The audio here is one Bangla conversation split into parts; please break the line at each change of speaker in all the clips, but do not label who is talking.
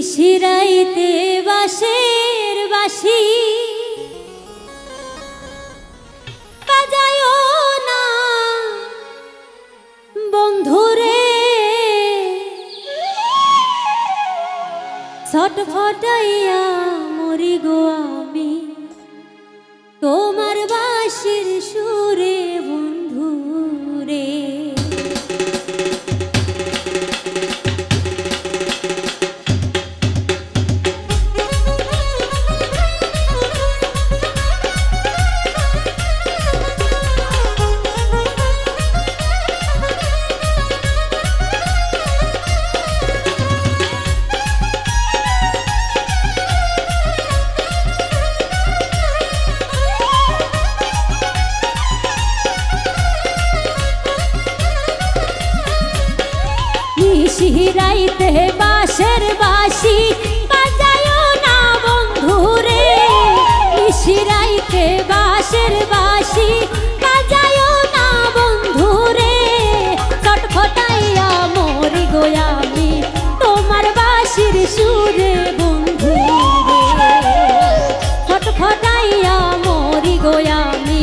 নিশিরাইতে বাঁশের বাঁশি বাজায়ো না বন্ধুরে, ছটফটাইয়া মরি গো আমি তোমার বাঁশির সুরে বন্ধুরে। নিশিরাইতে বাঁশের বাঁশি বাজায়ো না বন্ধুরে, নিশিরাইতে বাঁশের বাঁশি বাজায়ো না বন্ধুরে, ছটফটাইয়া মরি গো আমি তোমার বাঁশির সুরে বন্ধুরে, ছটফটাইয়া মরি গো আমি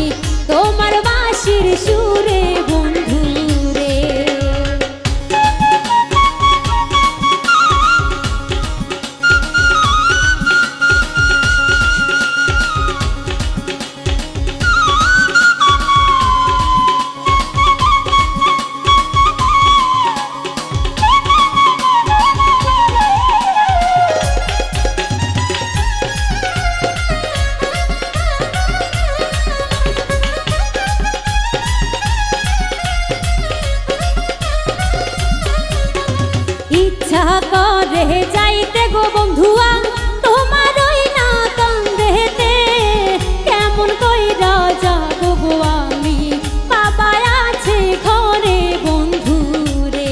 তোমার বাঁশির সুরে বন্ধুরে। ইচ্ছা করে যাইতে গো বন্ধুয়া তোমার ওই না কান্দেতে, কেমন কইরা যাব গো আমি বাবা আছে ঘরে বন্ধুরে।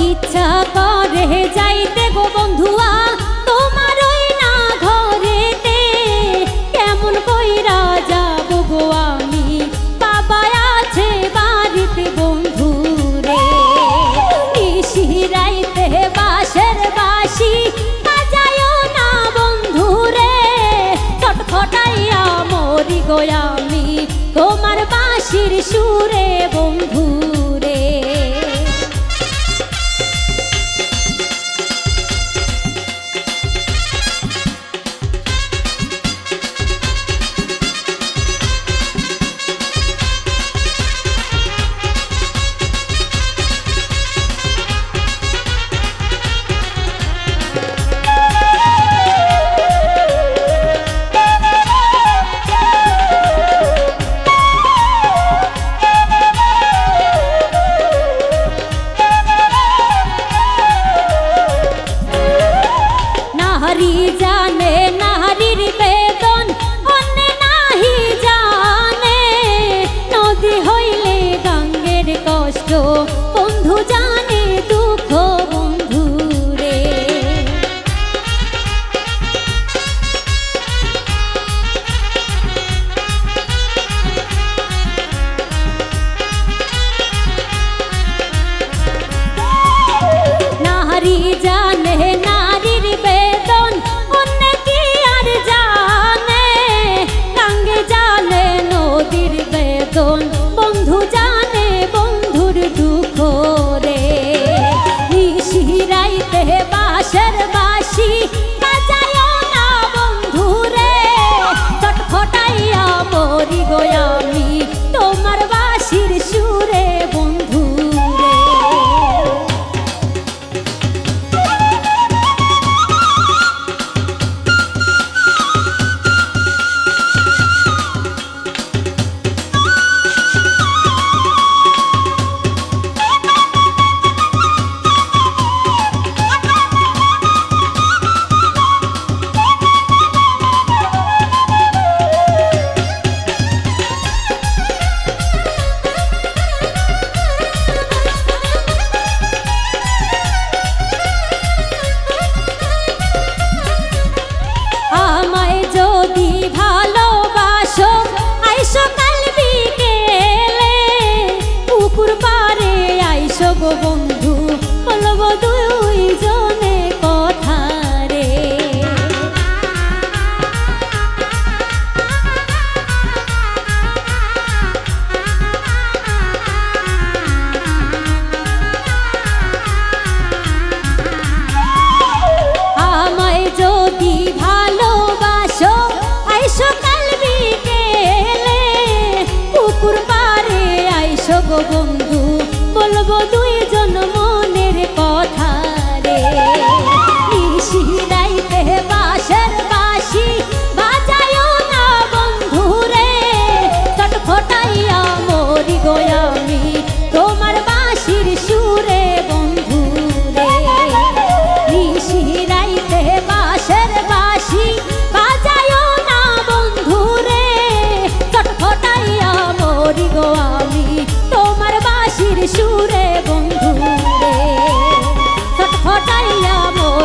ইচ্ছা করে যাইতে গো বন্ধুয়া তোমার ওই না ঘরেতে, কেমন কইরা যাব গো আমি বাবা আছে বাড়িতে বন্ধুরে। নিশিরাইতে বাঁশের বাঁশি বাজায়ো না বন্ধুরে, ছটফটাইয়া মরি গো আমি তোমার বাঁশির সুরে বন্ধুরে।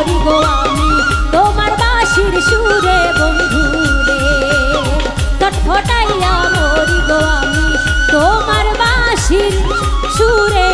মরি গো আমি তোমার বাঁশির সুরে বন্ধুরে ছটফটাইয়া মরি গো আমি তোমার বাঁশির সুরে